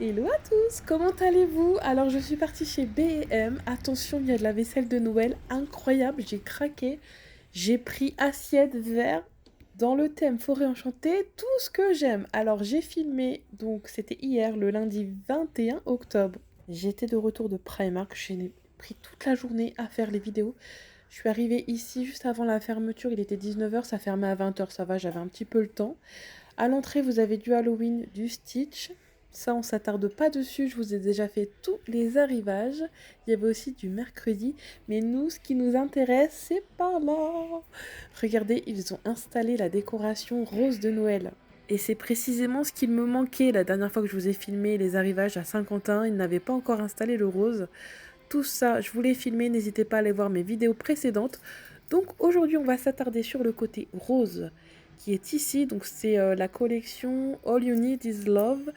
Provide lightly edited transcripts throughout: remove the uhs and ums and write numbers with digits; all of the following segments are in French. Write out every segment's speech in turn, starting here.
Hello à tous, comment allez-vous? Alors je suis partie chez B&M, attention il y a de la vaisselle de Noël, incroyable, j'ai craqué, j'ai pris assiette, verre, dans le thème forêt enchantée, tout ce que j'aime. Alors j'ai filmé, donc c'était hier, le lundi 21 octobre, j'étais de retour de Primark, j'ai pris toute la journée à faire les vidéos. Je suis arrivée ici juste avant la fermeture, il était 19h, ça fermait à 20h, ça va, j'avais un petit peu le temps. À l'entrée, vous avez du Halloween, du Stitch. Ça, on s'attarde pas dessus. Je vous ai déjà fait tous les arrivages. Il y avait aussi du mercredi. Mais nous, ce qui nous intéresse, c'est par là. Regardez, ils ont installé la décoration rose de Noël. Et c'est précisément ce qu'il me manquait la dernière fois que je vous ai filmé les arrivages à Saint-Quentin. Ils n'avaient pas encore installé le rose. Tout ça, je voulais filmer. N'hésitez pas à aller voir mes vidéos précédentes. Donc aujourd'hui, on va s'attarder sur le côté rose qui est ici. Donc c'est la collection All You Need Is Love.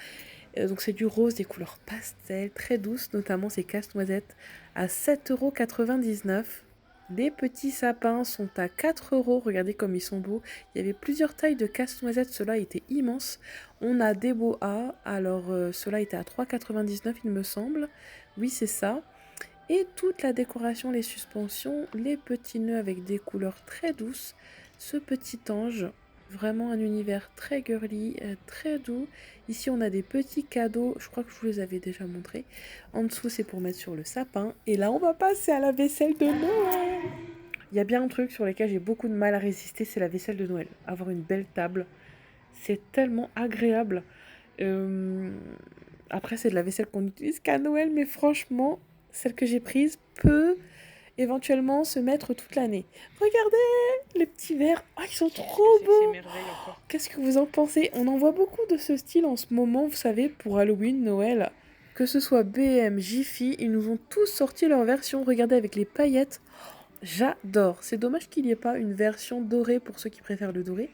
Donc c'est du rose, des couleurs pastel, très douces, notamment ces casse-noisettes à 7,99 €. Les petits sapins sont à 4 €. Regardez comme ils sont beaux. Il y avait plusieurs tailles de casse-noisettes, ceux-là étaient immenses. On a des boas, alors ceux-là étaient à 3,99 € il me semble. Oui, c'est ça. Et toute la décoration, les suspensions, les petits nœuds avec des couleurs très douces. Ce petit ange, vraiment un univers très girly, très doux. Ici, on a des petits cadeaux, je crois que je vous les avais déjà montrés. En dessous, c'est pour mettre sur le sapin. Et là, on va passer à la vaisselle de Noël. Il y a bien un truc sur lequel j'ai beaucoup de mal à résister, c'est la vaisselle de Noël. Avoir une belle table, c'est tellement agréable. Euh, Après, c'est de la vaisselle qu'on n'utilise qu'à Noël, mais franchement, celle que j'ai prise peut éventuellement se mettre toute l'année. Regardez les petits verres, oh, ils sont trop Qu'est-ce que c'est beaux. merveille encore? Qu'est-ce que vous en pensez? On en voit beaucoup de ce style en ce moment, vous savez, pour Halloween, Noël. Que ce soit BM, Jiffy, ils nous ont tous sorti leur version. Regardez avec les paillettes. J'adore. C'est dommage qu'il n'y ait pas une version dorée pour ceux qui préfèrent le doré,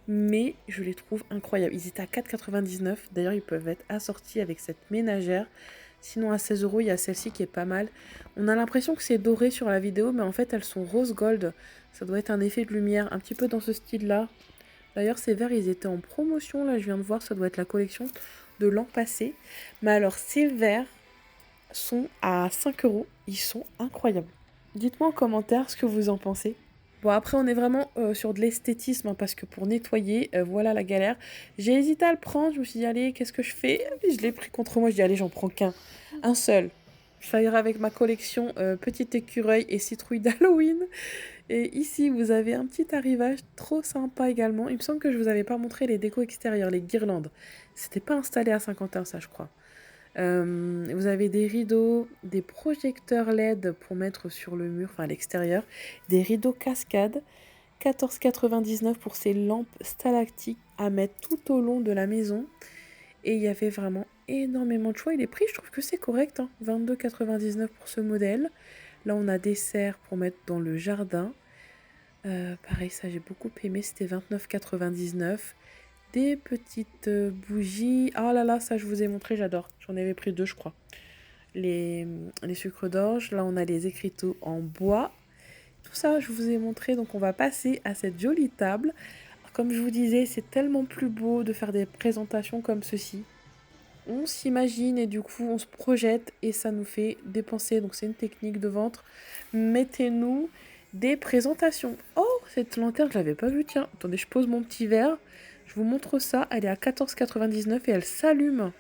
mais je les trouve incroyables. Ils étaient à 4,99 €. D'ailleurs, ils peuvent être assortis avec cette ménagère. Sinon, à 16 €, il y a celle-ci qui est pas mal. On a l'impression que c'est doré sur la vidéo, mais en fait, elles sont rose gold. Ça doit être un effet de lumière, un petit peu dans ce style-là. D'ailleurs, ces verres, ils étaient en promotion. Là, je viens de voir, ça doit être la collection de l'an passé. Mais alors, ces verres sont à 5 €. Ils sont incroyables. Dites-moi en commentaire ce que vous en pensez. Bon, après, on est vraiment sur de l'esthétisme, hein, parce que pour nettoyer, voilà la galère. J'ai hésité à le prendre, je me suis dit, allez, qu'est-ce que je fais? Et puis, je l'ai pris contre moi, je dis, allez, j'en prends qu'un. Un seul. Ça ira avec ma collection petit écureuil et citrouille d'Halloween. Et ici, vous avez un petit arrivage trop sympa également. Il me semble que je vous avais pas montré les décos extérieures, les guirlandes. C'était pas installé à Saint-Quentin, ça, je crois. Vous avez des rideaux, des projecteurs LED pour mettre sur le mur, enfin à l'extérieur, des rideaux cascades, 14,99 € pour ces lampes stalactiques à mettre tout au long de la maison. Et il y avait vraiment énormément de choix. Et les prix, je trouve que c'est correct, hein. 22,99 € pour ce modèle. Là, on a des serres pour mettre dans le jardin. Pareil, ça j'ai beaucoup aimé, c'était 29,99 €. Des petites bougies. Ah là là, ça je vous ai montré, j'adore. J'en avais pris deux, je crois. Les sucres d'orge. Là, on a les écriteaux en bois. Tout ça, je vous ai montré. Donc, on va passer à cette jolie table. Comme je vous disais, c'est tellement plus beau de faire des présentations comme ceci. On s'imagine et du coup, on se projette et ça nous fait dépenser. Donc, c'est une technique de vente. Mettez-nous des présentations. Oh, cette lanterne, je l'avais pas vue. Tiens, attendez, je pose mon petit verre. Je vous montre ça. Elle est à 14,99 € et elle s'allume.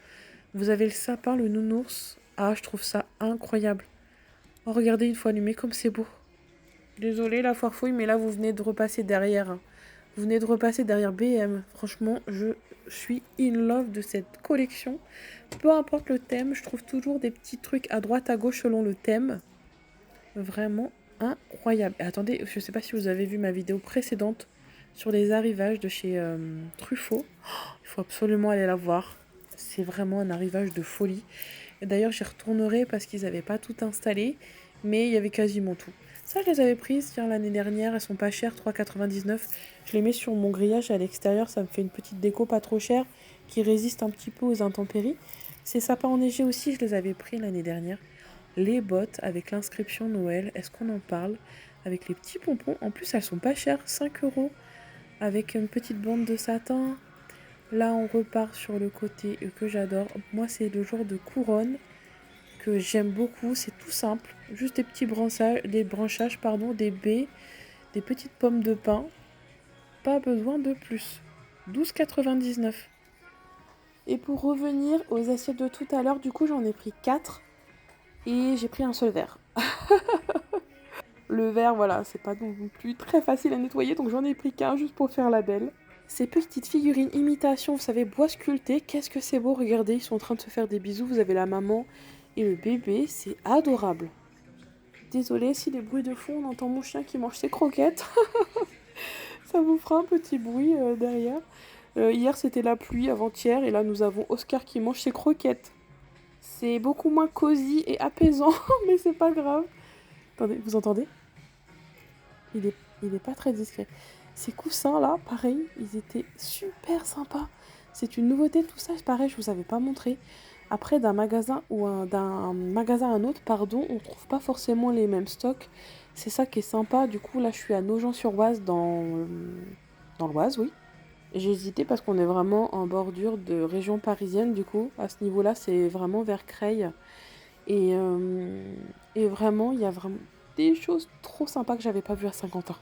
Vous avez le sapin, le nounours. Ah, je trouve ça incroyable. Oh, regardez une fois allumé comme c'est beau. Désolée la foire fouille, mais là vous venez de repasser derrière, hein. Vous venez de repasser derrière BM. Franchement, je suis in love de cette collection. Peu importe le thème, je trouve toujours des petits trucs à droite, à gauche selon le thème. Vraiment incroyable. Et attendez, je sais pas si vous avez vu ma vidéo précédente sur les arrivages de chez Truffaut. Il faut absolument aller la voir. C'est vraiment un arrivage de folie. Et d'ailleurs, j'y retournerai parce qu'ils n'avaient pas tout installé, mais il y avait quasiment tout. Ça, je les avais prises, tiens, l'année dernière, elles sont pas chères, 3,99 €. Je les mets sur mon grillage à l'extérieur, ça me fait une petite déco pas trop chère qui résiste un petit peu aux intempéries. Ces sapins enneigés aussi, je les avais pris l'année dernière. Les bottes avec l'inscription Noël, est-ce qu'on en parle? Avec les petits pompons, en plus elles sont pas chères, 5 € avec une petite bande de satin. Là, on repart sur le côté que j'adore. Moi, c'est le genre de couronne que j'aime beaucoup. C'est tout simple. Juste des branchages, pardon, des baies, des petites pommes de pin. Pas besoin de plus. 12,99. Et pour revenir aux assiettes de tout à l'heure, du coup, j'en ai pris 4. Et j'ai pris un seul verre. Le verre, voilà, c'est pas non plus très facile à nettoyer, donc j'en ai pris qu'un juste pour faire la belle. Ces petites figurines imitation, vous savez, bois sculpté, qu'est-ce que c'est beau, regardez, ils sont en train de se faire des bisous, vous avez la maman et le bébé, c'est adorable. Désolée si les bruits de fond, on entend mon chien qui mange ses croquettes. Ça vous fera un petit bruit derrière. Hier c'était la pluie, avant-hier, et là nous avons Oscar qui mange ses croquettes. C'est beaucoup moins cosy et apaisant, mais c'est pas grave. Attendez, vous entendez? Il est, il est pas très discret. Ces coussins là, pareil, ils étaient super sympas. C'est une nouveauté tout ça, pareil, je vous avais pas montré. Après, d'un magasin à un autre, pardon, on trouve pas forcément les mêmes stocks. C'est ça qui est sympa. Du coup, là, je suis à Nogent-sur-Oise dans l'Oise, oui. J'ai hésité parce qu'on est vraiment en bordure de région parisienne, du coup. À ce niveau-là, c'est vraiment vers Creil. Et, euh, et vraiment, il y a vraiment des choses trop sympas que j'avais pas vues à Saint-Quentin.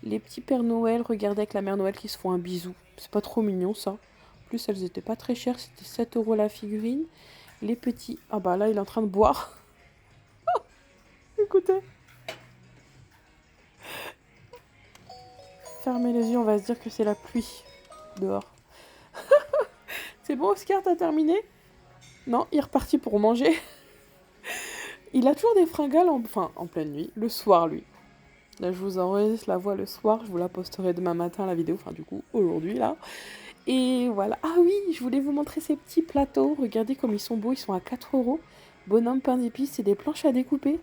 Les petits Pères Noël, regardez avec la Mère Noël qui se font un bisou. C'est pas trop mignon ça. En plus, elles étaient pas très chères, c'était 7 € la figurine. Les petits. Ah bah là, il est en train de boire. Écoutez. Fermez les yeux, on va se dire que c'est la pluie dehors. C'est bon, Oscar, t'as terminé? Non, il est reparti pour manger. Il a toujours des fringales en pleine nuit. Le soir, lui. Là, je vous enregistre la voix le soir. Je vous la posterai demain matin, la vidéo. Enfin, du coup, aujourd'hui, là. Et voilà. Ah oui, je voulais vous montrer ces petits plateaux. Regardez comme ils sont beaux. Ils sont à 4 €. Bonhomme pain d'épices, c'est des planches à découper.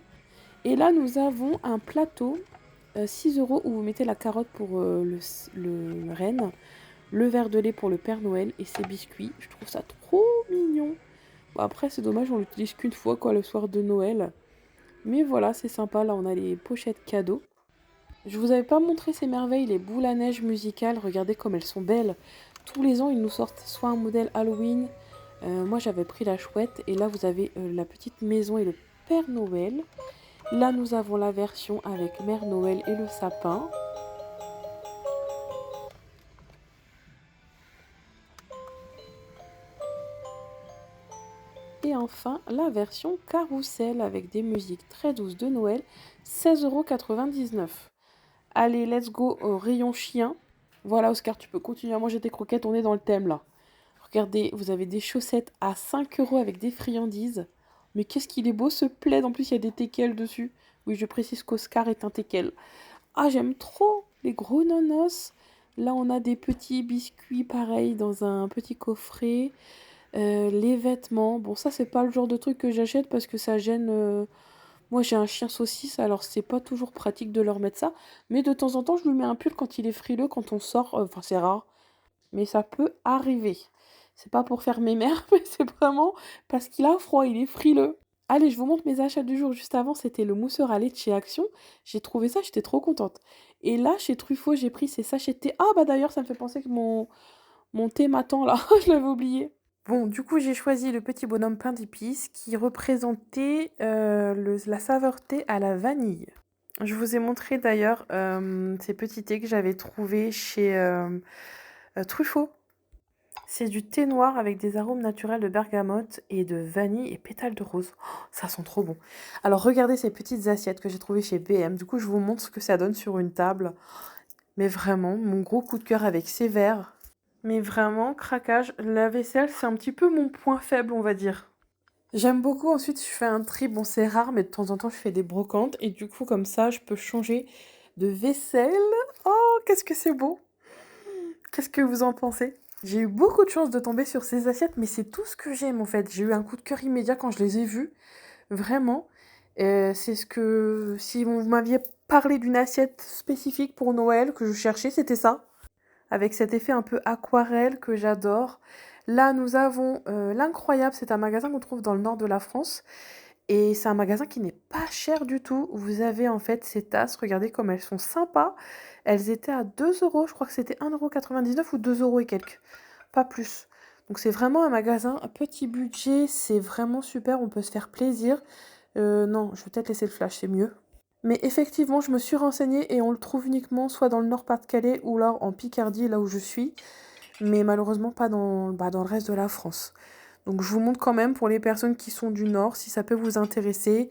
Et là, nous avons un plateau, 6 € où vous mettez la carotte pour le renne, le verre de lait pour le Père Noël et ses biscuits. Je trouve ça trop mignon. Bon, après, c'est dommage, on l'utilise qu'une fois, quoi, le soir de Noël. Mais voilà, c'est sympa. Là, on a les pochettes cadeaux. Je vous avais pas montré ces merveilles, les boules à neige musicales. Regardez comme elles sont belles. Tous les ans, ils nous sortent soit un modèle Halloween. Moi, j'avais pris la chouette. Et là, vous avez la petite maison et le Père Noël. Là, nous avons la version avec Mère Noël et le sapin. Et enfin, la version carrousel avec des musiques très douces de Noël, 16,99 €. Allez, let's go au rayon chien. Voilà, Oscar, tu peux continuer à manger tes croquettes, on est dans le thème là. Regardez, vous avez des chaussettes à 5 € avec des friandises. Mais qu'est-ce qu'il est beau ce plaid, en plus il y a des teckels dessus. Oui, je précise qu'Oscar est un teckel. Ah, j'aime trop les gros nonos. Là, on a des petits biscuits pareils dans un petit coffret. Les vêtements. Bon, ça, c'est pas le genre de truc que j'achète parce que ça gêne. Moi, j'ai un chien saucisse, alors c'est pas toujours pratique de leur mettre ça. Mais de temps en temps, je lui mets un pull quand il est frileux, quand on sort. Enfin, c'est rare, mais ça peut arriver. C'est pas pour faire mes mères, mais c'est vraiment parce qu'il a froid, il est frileux. Allez, je vous montre mes achats du jour. Juste avant, c'était le mousseur à lait de chez Action. J'ai trouvé ça, j'étais trop contente. Et là, chez Truffaut, j'ai pris ces sachets de thé. Ah bah d'ailleurs, ça me fait penser que mon thé m'attend là. Je l'avais oublié. Bon, du coup, j'ai choisi le petit bonhomme pain d'épices qui représentait la saveur thé à la vanille. Je vous ai montré d'ailleurs ces petits thés que j'avais trouvés chez Truffaut. C'est du thé noir avec des arômes naturels de bergamote et de vanille et pétales de rose. Oh, ça sent trop bon. Alors regardez ces petites assiettes que j'ai trouvées chez BM. Du coup, je vous montre ce que ça donne sur une table. Mais vraiment, mon gros coup de cœur avec ces verres. Mais vraiment, craquage, la vaisselle, c'est un petit peu mon point faible, on va dire. J'aime beaucoup, ensuite je fais un tri, bon c'est rare, mais de temps en temps je fais des brocantes, et du coup comme ça je peux changer de vaisselle. Oh, qu'est-ce que c'est beau! Qu'est-ce que vous en pensez? J'ai eu beaucoup de chance de tomber sur ces assiettes, mais c'est tout ce que j'aime en fait. J'ai eu un coup de cœur immédiat quand je les ai vues, vraiment. C'est ce que... Si vous m'aviez parlé d'une assiette spécifique pour Noël que je cherchais, c'était ça. Avec cet effet un peu aquarelle que j'adore. Là, nous avons l'Incroyable, c'est un magasin qu'on trouve dans le nord de la France. Et c'est un magasin qui n'est pas cher du tout. Vous avez en fait ces tasses, regardez comme elles sont sympas. Elles étaient à 2 €, je crois que c'était 1,99 € ou 2 € et quelques. pas plus. Donc c'est vraiment un magasin à petit budget, c'est vraiment super, on peut se faire plaisir. Non, je vais peut-être laisser le flash, c'est mieux. Mais effectivement, je me suis renseignée et on le trouve uniquement soit dans le Nord-Pas-de-Calais ou alors en Picardie, là où je suis, mais malheureusement pas dans le reste de la France. Donc je vous montre quand même pour les personnes qui sont du Nord, si ça peut vous intéresser.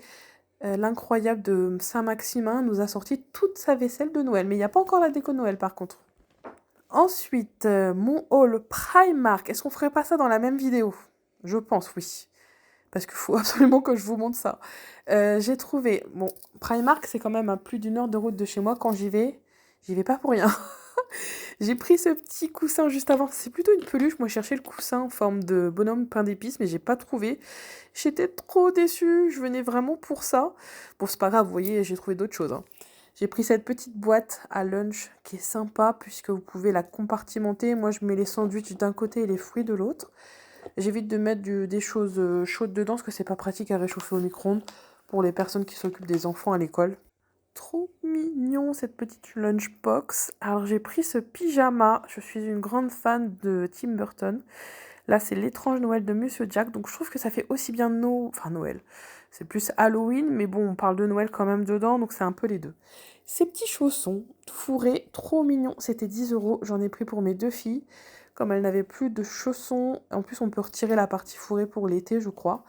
L'incroyable de Saint-Maximin nous a sorti toute sa vaisselle de Noël, mais il n'y a pas encore la déco de Noël par contre. Ensuite, mon haul Primark. Est-ce qu'on ferait pas ça dans la même vidéo? Je pense, oui. Parce qu'il faut absolument que je vous montre ça. J'ai trouvé... Bon, Primark, c'est quand même à plus d'une heure de route de chez moi. Quand j'y vais pas pour rien. J'ai pris ce petit coussin juste avant. C'est plutôt une peluche. Moi, je cherchais le coussin en forme de bonhomme pain d'épices, mais j'ai pas trouvé. J'étais trop déçue. Je venais vraiment pour ça. Bon, c'est pas grave, vous voyez, j'ai trouvé d'autres choses, hein. J'ai pris cette petite boîte à lunch qui est sympa puisque vous pouvez la compartimenter. Moi, je mets les sandwichs d'un côté et les fruits de l'autre. J'évite de mettre des choses chaudes dedans parce que c'est pas pratique à réchauffer au micro-ondes pour les personnes qui s'occupent des enfants à l'école. Trop mignon cette petite lunchbox. Alors j'ai pris ce pyjama. Je suis une grande fan de Tim Burton. Là, c'est l'étrange Noël de Monsieur Jack. Donc je trouve que ça fait aussi bien Noël. C'est plus Halloween, mais bon, on parle de Noël quand même dedans, donc c'est un peu les deux. Ces petits chaussons fourrés, trop mignons. C'était 10 euros. J'en ai pris pour mes 2 filles. Comme elles n'avaient plus de chaussons, en plus on peut retirer la partie fourrée pour l'été, je crois.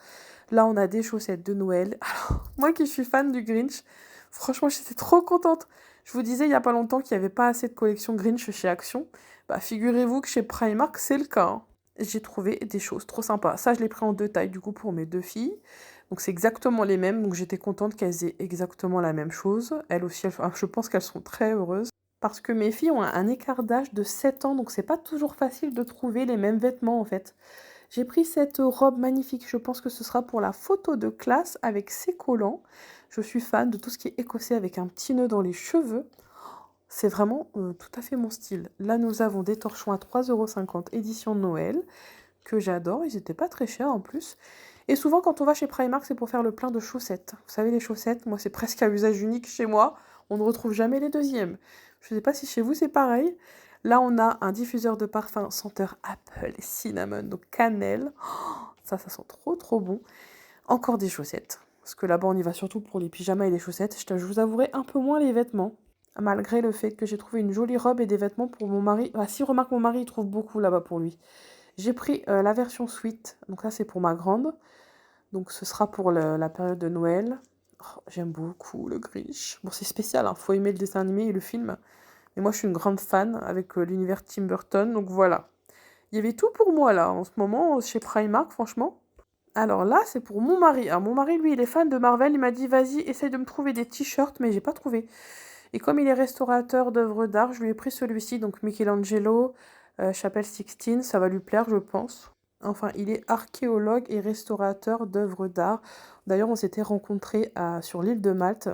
Là, on a des chaussettes de Noël. Alors, moi qui suis fan du Grinch, franchement, j'étais trop contente. Je vous disais il n'y a pas longtemps qu'il n'y avait pas assez de collection Grinch chez Action. Bah, figurez-vous que chez Primark, c'est le cas, hein. J'ai trouvé des choses trop sympas. Ça, je l'ai pris en 2 tailles, du coup, pour mes 2 filles. Donc, c'est exactement les mêmes. Donc, j'étais contente qu'elles aient exactement la même chose. Elles aussi, je pense qu'elles sont très heureuses. Parce que mes filles ont un écart d'âge de 7 ans, donc c'est pas toujours facile de trouver les mêmes vêtements, en fait. J'ai pris cette robe magnifique, je pense que ce sera pour la photo de classe avec ses collants. Je suis fan de tout ce qui est écossais avec un petit nœud dans les cheveux. C'est vraiment tout à fait mon style. Là, nous avons des torchons à 3,50 € édition de Noël, que j'adore. Ils n'étaient pas très chers en plus. Et souvent, quand on va chez Primark, c'est pour faire le plein de chaussettes. Vous savez, les chaussettes, moi, c'est presque à usage unique chez moi. On ne retrouve jamais les deuxièmes. Je ne sais pas si chez vous, c'est pareil. Là, on a un diffuseur de parfum senteur Apple et cinnamon, donc cannelle. Oh, ça sent trop trop bon. Encore des chaussettes. Parce que là-bas, on y va surtout pour les pyjamas et les chaussettes. Je vous avouerai un peu moins les vêtements. Malgré le fait que j'ai trouvé une jolie robe et des vêtements pour mon mari. Ah, si, remarque, mon mari, il trouve beaucoup là-bas pour lui. J'ai pris la version suite. Donc là, c'est pour ma grande. Donc ce sera pour la période de Noël. Oh, j'aime beaucoup le Grinch. Bon, c'est spécial, hein. Faut aimer le dessin animé et le film. Mais moi, je suis une grande fan avec l'univers Tim Burton, donc voilà. Il y avait tout pour moi, là, en ce moment, chez Primark, franchement. Alors là, c'est pour mon mari. Alors mon mari, lui, il est fan de Marvel. Il m'a dit, vas-y, essaye de me trouver des t-shirts, mais j'ai pas trouvé. Et comme il est restaurateur d'œuvres d'art, je lui ai pris celui-ci, donc Michelangelo, Chapelle Sixtine, ça va lui plaire, je pense. Enfin, il est archéologue et restaurateur d'œuvres d'art. D'ailleurs, on s'était rencontrés sur l'île de Malte,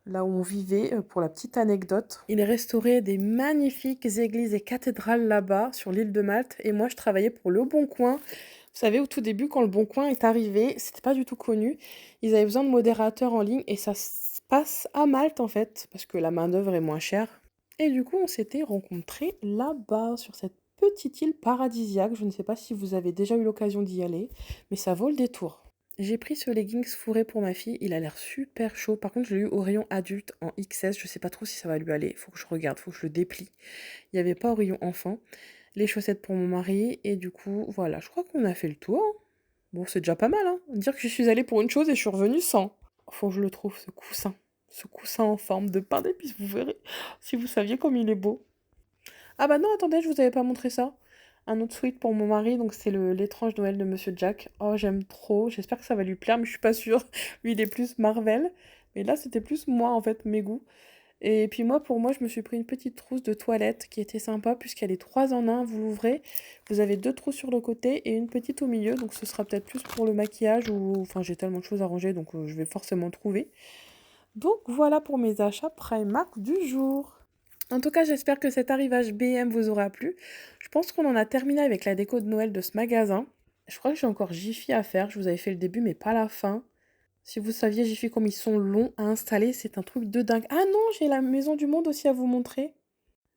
là où on vivait, pour la petite anecdote. Il restaurait des magnifiques églises et cathédrales là-bas, sur l'île de Malte, et moi je travaillais pour Le Bon Coin. Vous savez, au tout début, quand Le Bon Coin est arrivé, c'était pas du tout connu. Ils avaient besoin de modérateurs en ligne, et ça se passe à Malte en fait, parce que la main-d'œuvre est moins chère. Et du coup, on s'était rencontrés là-bas, sur cette petite île paradisiaque. Je ne sais pas si vous avez déjà eu l'occasion d'y aller, mais ça vaut le détour. J'ai pris ce leggings fourré pour ma fille, il a l'air super chaud. Par contre, je l'ai eu au rayon adulte en XS, je sais pas trop si ça va lui aller. Faut que je regarde, faut que je le déplie. Il n'y avait pas au rayon enfant. Les chaussettes pour mon mari, et du coup, voilà, je crois qu'on a fait le tour. Bon, c'est déjà pas mal, hein. Dire que je suis allée pour une chose et je suis revenue sans. Faut que je le trouve, ce coussin. Ce coussin en forme de pain d'épices, vous verrez. Si vous saviez comme il est beau. Ah bah non, attendez, je vous avais pas montré ça. Un autre sweat pour mon mari, donc c'est l'étrange Noël de Monsieur Jack. Oh, j'aime trop. J'espère que ça va lui plaire, mais je suis pas sûre. Lui, il est plus Marvel. Mais là, c'était plus moi, en fait, mes goûts. Et puis moi, pour moi, je me suis pris une petite trousse de toilette qui était sympa, puisqu'elle est 3 en un. Vous l'ouvrez, vous avez 2 trous sur le côté et une petite au milieu. Donc ce sera peut-être plus pour le maquillage ou... Enfin, j'ai tellement de choses à ranger, donc je vais forcément trouver. Donc voilà pour mes achats Primark du jour. En tout cas, j'espère que cet arrivage BM vous aura plu. Je pense qu'on en a terminé avec la déco de Noël de ce magasin. Je crois que j'ai encore Jiffy à faire. Je vous avais fait le début, mais pas la fin. Si vous saviez, Jiffy, comme ils sont longs à installer, c'est un truc de dingue. Ah non, j'ai la Maison du Monde aussi à vous montrer.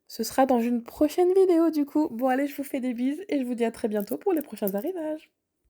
Ce sera dans une prochaine vidéo du coup. Bon allez, je vous fais des bises et je vous dis à très bientôt pour les prochains arrivages.